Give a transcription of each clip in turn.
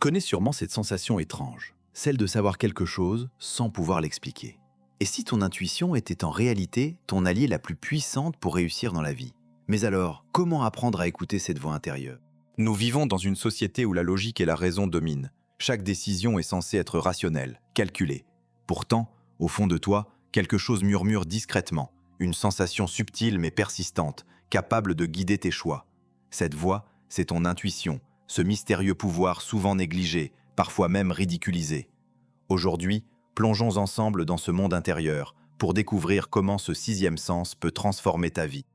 connais sûrement cette sensation étrange, celle de savoir quelque chose sans pouvoir l'expliquer. Et si ton intuition était en réalité ton allié la plus puissante pour réussir dans la vie? Mais alors, comment apprendre à écouter cette voix intérieure? Nous vivons dans une société où la logique et la raison dominent. Chaque décision est censée être rationnelle, calculée. Pourtant, au fond de toi, quelque chose murmure discrètement, une sensation subtile mais persistante, capable de guider tes choix. Cette voix, c'est ton intuition, ce mystérieux pouvoir souvent négligé, parfois même ridiculisé. Aujourd'hui, plongeons ensemble dans ce monde intérieur pour découvrir comment ce sixième sens peut transformer ta vie.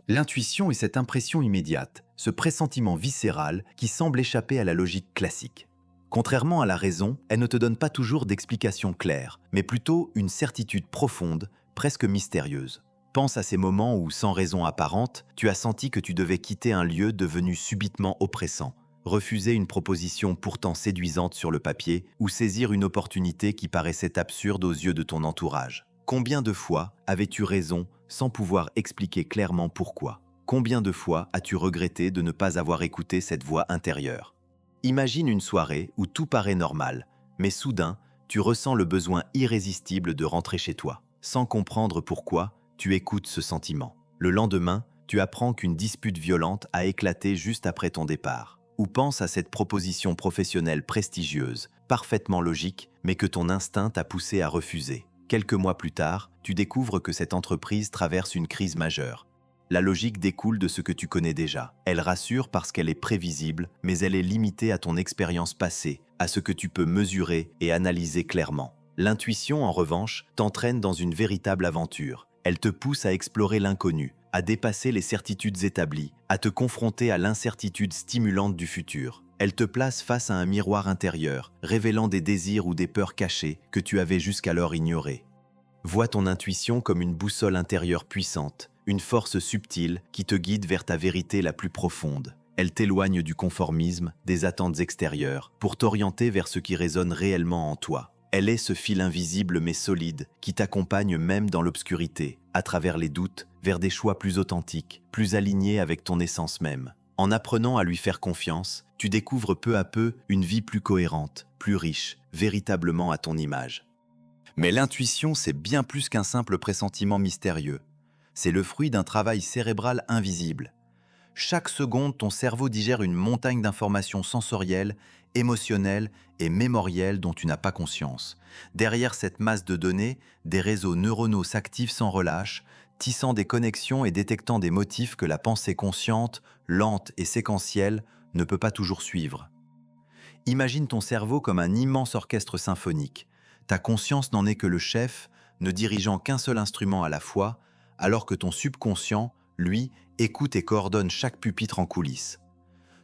L'intuition est cette impression immédiate, ce pressentiment viscéral qui semble échapper à la logique classique. Contrairement à la raison, elle ne te donne pas toujours d'explication claire, mais plutôt une certitude profonde, presque mystérieuse. Pense à ces moments où, sans raison apparente, tu as senti que tu devais quitter un lieu devenu subitement oppressant, refuser une proposition pourtant séduisante sur le papier ou saisir une opportunité qui paraissait absurde aux yeux de ton entourage. Combien de fois avais-tu raison sans pouvoir expliquer clairement pourquoi? Combien de fois as-tu regretté de ne pas avoir écouté cette voix intérieure? Imagine une soirée où tout paraît normal, mais soudain, tu ressens le besoin irrésistible de rentrer chez toi. Sans comprendre pourquoi, tu écoutes ce sentiment. Le lendemain, tu apprends qu'une dispute violente a éclaté juste après ton départ. Ou pense à cette proposition professionnelle prestigieuse, parfaitement logique, mais que ton instinct t'a poussé à refuser. Quelques mois plus tard, tu découvres que cette entreprise traverse une crise majeure. La logique découle de ce que tu connais déjà. Elle rassure parce qu'elle est prévisible, mais elle est limitée à ton expérience passée, à ce que tu peux mesurer et analyser clairement. L'intuition, en revanche, t'entraîne dans une véritable aventure. Elle te pousse à explorer l'inconnu, à dépasser les certitudes établies, à te confronter à l'incertitude stimulante du futur. Elle te place face à un miroir intérieur, révélant des désirs ou des peurs cachées que tu avais jusqu'alors ignorées. Vois ton intuition comme une boussole intérieure puissante, une force subtile qui te guide vers ta vérité la plus profonde. Elle t'éloigne du conformisme, des attentes extérieures, pour t'orienter vers ce qui résonne réellement en toi. Elle est ce fil invisible mais solide qui t'accompagne même dans l'obscurité, à travers les doutes, vers des choix plus authentiques, plus alignés avec ton essence même. En apprenant à lui faire confiance, tu découvres peu à peu une vie plus cohérente, plus riche, véritablement à ton image. Mais l'intuition, c'est bien plus qu'un simple pressentiment mystérieux. C'est le fruit d'un travail cérébral invisible. Chaque seconde, ton cerveau digère une montagne d'informations sensorielles, émotionnelles et mémorielles dont tu n'as pas conscience. Derrière cette masse de données, des réseaux neuronaux s'activent sans relâche, tissant des connexions et détectant des motifs que la pensée consciente, lente et séquentielle, ne peut pas toujours suivre. Imagine ton cerveau comme un immense orchestre symphonique. Ta conscience n'en est que le chef, ne dirigeant qu'un seul instrument à la fois, alors que ton subconscient, lui, écoute et coordonne chaque pupitre en coulisses.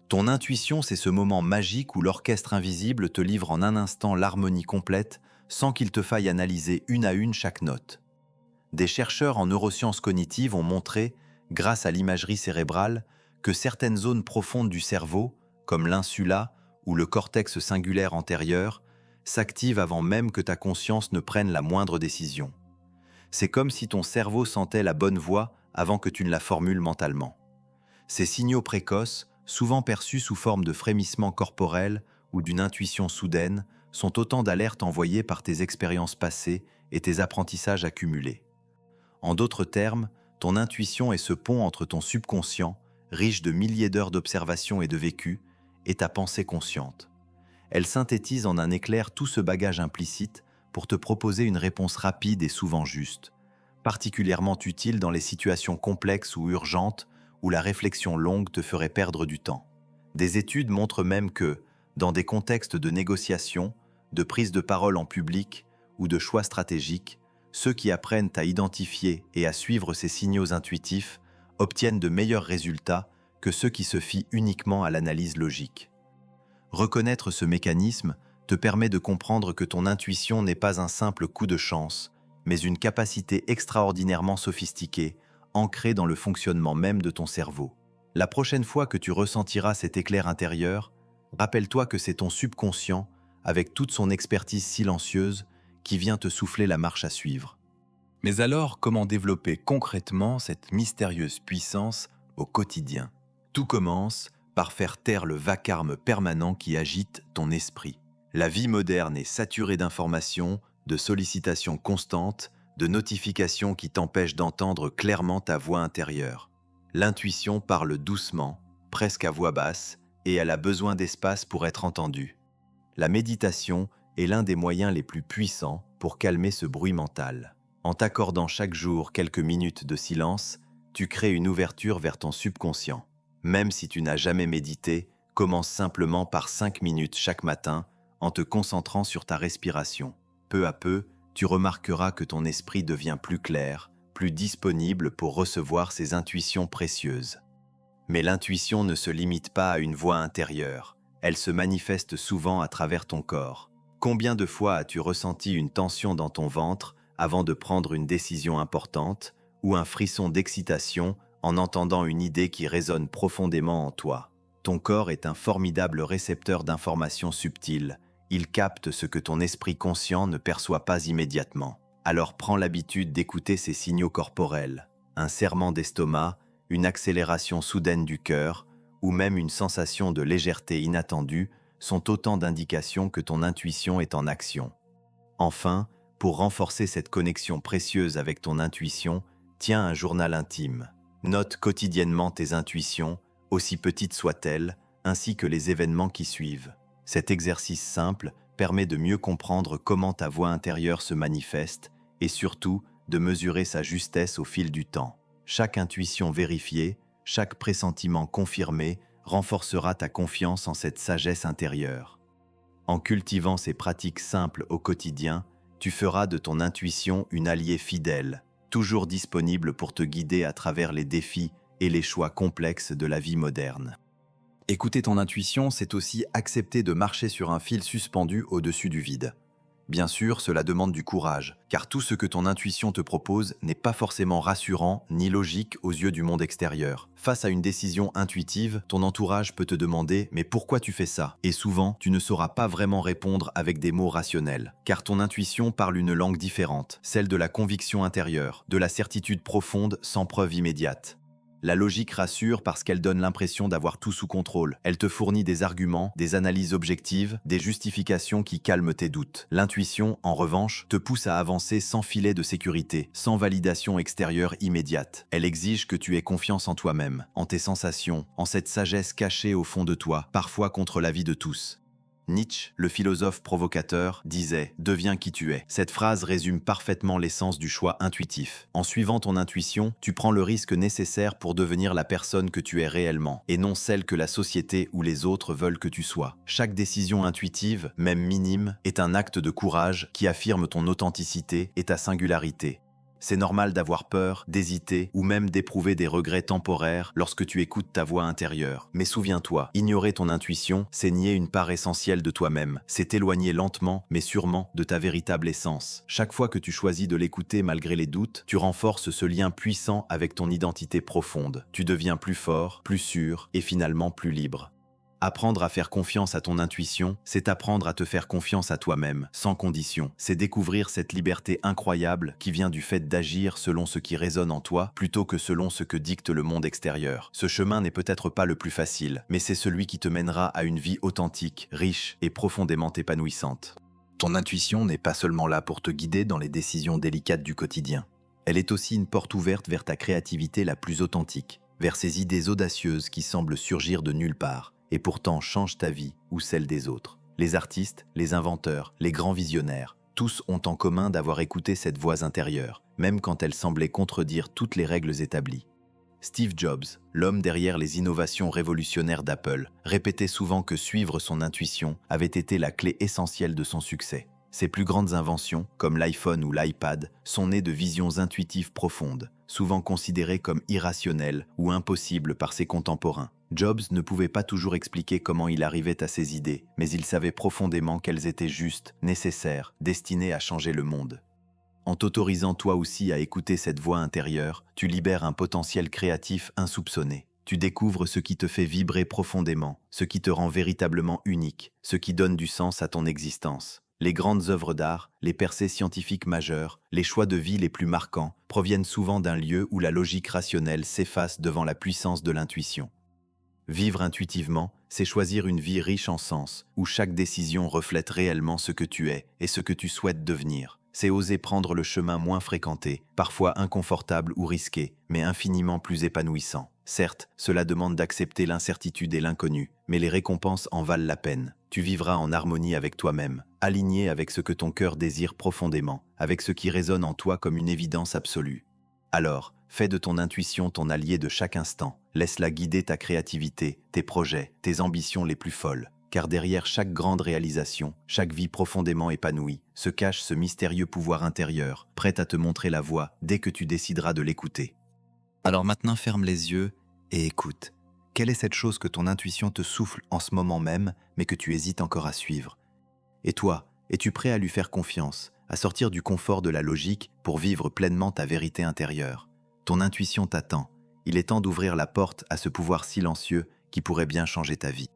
Ton intuition, c'est ce moment magique où l'orchestre invisible te livre en un instant l'harmonie complète, sans qu'il te faille analyser une à une chaque note. Des chercheurs en neurosciences cognitives ont montré, grâce à l'imagerie cérébrale, que certaines zones profondes du cerveau, comme l'insula ou le cortex singulaire antérieur, s'activent avant même que ta conscience ne prenne la moindre décision. C'est comme si ton cerveau sentait la bonne voie avant que tu ne la formules mentalement. Ces signaux précoces, souvent perçus sous forme de frémissements corporels ou d'une intuition soudaine, sont autant d'alertes envoyées par tes expériences passées et tes apprentissages accumulés. En d'autres termes, ton intuition est ce pont entre ton subconscient, riche de milliers d'heures d'observation et de vécu, et ta pensée consciente. Elle synthétise en un éclair tout ce bagage implicite pour te proposer une réponse rapide et souvent juste, particulièrement utile dans les situations complexes ou urgentes où la réflexion longue te ferait perdre du temps. Des études montrent même que, dans des contextes de négociation, de prise de parole en public ou de choix stratégiques, ceux qui apprennent à identifier et à suivre ces signaux intuitifs obtiennent de meilleurs résultats que ceux qui se fient uniquement à l'analyse logique. Reconnaître ce mécanisme te permet de comprendre que ton intuition n'est pas un simple coup de chance, mais une capacité extraordinairement sophistiquée, ancrée dans le fonctionnement même de ton cerveau. La prochaine fois que tu ressentiras cet éclair intérieur, rappelle-toi que c'est ton subconscient, avec toute son expertise silencieuse, qui vient te souffler la marche à suivre. Mais alors, comment développer concrètement cette mystérieuse puissance au quotidien? Tout commence par faire taire le vacarme permanent qui agite ton esprit. La vie moderne est saturée d'informations, de sollicitations constantes, de notifications qui t'empêchent d'entendre clairement ta voix intérieure. L'intuition parle doucement, presque à voix basse, et elle a besoin d'espace pour être entendue. La méditation est l'un des moyens les plus puissants pour calmer ce bruit mental. En t'accordant chaque jour quelques minutes de silence, tu crées une ouverture vers ton subconscient. Même si tu n'as jamais médité, commence simplement par 5 minutes chaque matin en te concentrant sur ta respiration. Peu à peu, tu remarqueras que ton esprit devient plus clair, plus disponible pour recevoir ces intuitions précieuses. Mais l'intuition ne se limite pas à une voix intérieure. Elle se manifeste souvent à travers ton corps. Combien de fois as-tu ressenti une tension dans ton ventre avant de prendre une décision importante, ou un frisson d'excitation en entendant une idée qui résonne profondément en toi? Ton corps est un formidable récepteur d'informations subtiles. Il capte ce que ton esprit conscient ne perçoit pas immédiatement. Alors prends l'habitude d'écouter ces signaux corporels. Un serrement d'estomac, une accélération soudaine du cœur, ou même une sensation de légèreté inattendue sont autant d'indications que ton intuition est en action. Enfin, pour renforcer cette connexion précieuse avec ton intuition, tiens un journal intime. Note quotidiennement tes intuitions, aussi petites soient-elles, ainsi que les événements qui suivent. Cet exercice simple permet de mieux comprendre comment ta voix intérieure se manifeste et surtout de mesurer sa justesse au fil du temps. Chaque intuition vérifiée, chaque pressentiment confirmé renforcera ta confiance en cette sagesse intérieure. En cultivant ces pratiques simples au quotidien, tu feras de ton intuition une alliée fidèle, toujours disponible pour te guider à travers les défis et les choix complexes de la vie moderne. Écouter ton intuition, c'est aussi accepter de marcher sur un fil suspendu au-dessus du vide. Bien sûr, cela demande du courage, car tout ce que ton intuition te propose n'est pas forcément rassurant ni logique aux yeux du monde extérieur. Face à une décision intuitive, ton entourage peut te demander « mais pourquoi tu fais ça ?» Et souvent, tu ne sauras pas vraiment répondre avec des mots rationnels, car ton intuition parle une langue différente, celle de la conviction intérieure, de la certitude profonde sans preuve immédiate. La logique rassure parce qu'elle donne l'impression d'avoir tout sous contrôle. Elle te fournit des arguments, des analyses objectives, des justifications qui calment tes doutes. L'intuition, en revanche, te pousse à avancer sans filet de sécurité, sans validation extérieure immédiate. Elle exige que tu aies confiance en toi-même, en tes sensations, en cette sagesse cachée au fond de toi, parfois contre l'avis de tous. Nietzsche, le philosophe provocateur, disait « Deviens qui tu es ». Cette phrase résume parfaitement l'essence du choix intuitif. En suivant ton intuition, tu prends le risque nécessaire pour devenir la personne que tu es réellement, et non celle que la société ou les autres veulent que tu sois. Chaque décision intuitive, même minime, est un acte de courage qui affirme ton authenticité et ta singularité. C'est normal d'avoir peur, d'hésiter ou même d'éprouver des regrets temporaires lorsque tu écoutes ta voix intérieure. Mais souviens-toi, ignorer ton intuition, c'est nier une part essentielle de toi-même. C'est t'éloigner lentement, mais sûrement, de ta véritable essence. Chaque fois que tu choisis de l'écouter malgré les doutes, tu renforces ce lien puissant avec ton identité profonde. Tu deviens plus fort, plus sûr et finalement plus libre. Apprendre à faire confiance à ton intuition, c'est apprendre à te faire confiance à toi-même, sans condition. C'est découvrir cette liberté incroyable qui vient du fait d'agir selon ce qui résonne en toi, plutôt que selon ce que dicte le monde extérieur. Ce chemin n'est peut-être pas le plus facile, mais c'est celui qui te mènera à une vie authentique, riche et profondément épanouissante. Ton intuition n'est pas seulement là pour te guider dans les décisions délicates du quotidien. Elle est aussi une porte ouverte vers ta créativité la plus authentique, vers ces idées audacieuses qui semblent surgir de nulle part, et pourtant changent ta vie ou celle des autres. Les artistes, les inventeurs, les grands visionnaires, tous ont en commun d'avoir écouté cette voix intérieure, même quand elle semblait contredire toutes les règles établies. Steve Jobs, l'homme derrière les innovations révolutionnaires d'Apple, répétait souvent que suivre son intuition avait été la clé essentielle de son succès. Ses plus grandes inventions, comme l'iPhone ou l'iPad, sont nées de visions intuitives profondes, souvent considérées comme irrationnelles ou impossibles par ses contemporains. Jobs ne pouvait pas toujours expliquer comment il arrivait à ses idées, mais il savait profondément qu'elles étaient justes, nécessaires, destinées à changer le monde. En t'autorisant toi aussi à écouter cette voix intérieure, tu libères un potentiel créatif insoupçonné. Tu découvres ce qui te fait vibrer profondément, ce qui te rend véritablement unique, ce qui donne du sens à ton existence. Les grandes œuvres d'art, les percées scientifiques majeures, les choix de vie les plus marquants proviennent souvent d'un lieu où la logique rationnelle s'efface devant la puissance de l'intuition. Vivre intuitivement, c'est choisir une vie riche en sens, où chaque décision reflète réellement ce que tu es et ce que tu souhaites devenir. C'est oser prendre le chemin moins fréquenté, parfois inconfortable ou risqué, mais infiniment plus épanouissant. Certes, cela demande d'accepter l'incertitude et l'inconnu, mais les récompenses en valent la peine. Tu vivras en harmonie avec toi-même, aligné avec ce que ton cœur désire profondément, avec ce qui résonne en toi comme une évidence absolue. Alors, fais de ton intuition ton allié de chaque instant. Laisse-la guider ta créativité, tes projets, tes ambitions les plus folles. Car derrière chaque grande réalisation, chaque vie profondément épanouie, se cache ce mystérieux pouvoir intérieur, prêt à te montrer la voie dès que tu décideras de l'écouter. Alors maintenant, ferme les yeux et écoute. Quelle est cette chose que ton intuition te souffle en ce moment même, mais que tu hésites encore à suivre? Et toi, es-tu prêt à lui faire confiance, à sortir du confort de la logique pour vivre pleinement ta vérité intérieure? Ton intuition t'attend. Il est temps d'ouvrir la porte à ce pouvoir silencieux qui pourrait bien changer ta vie.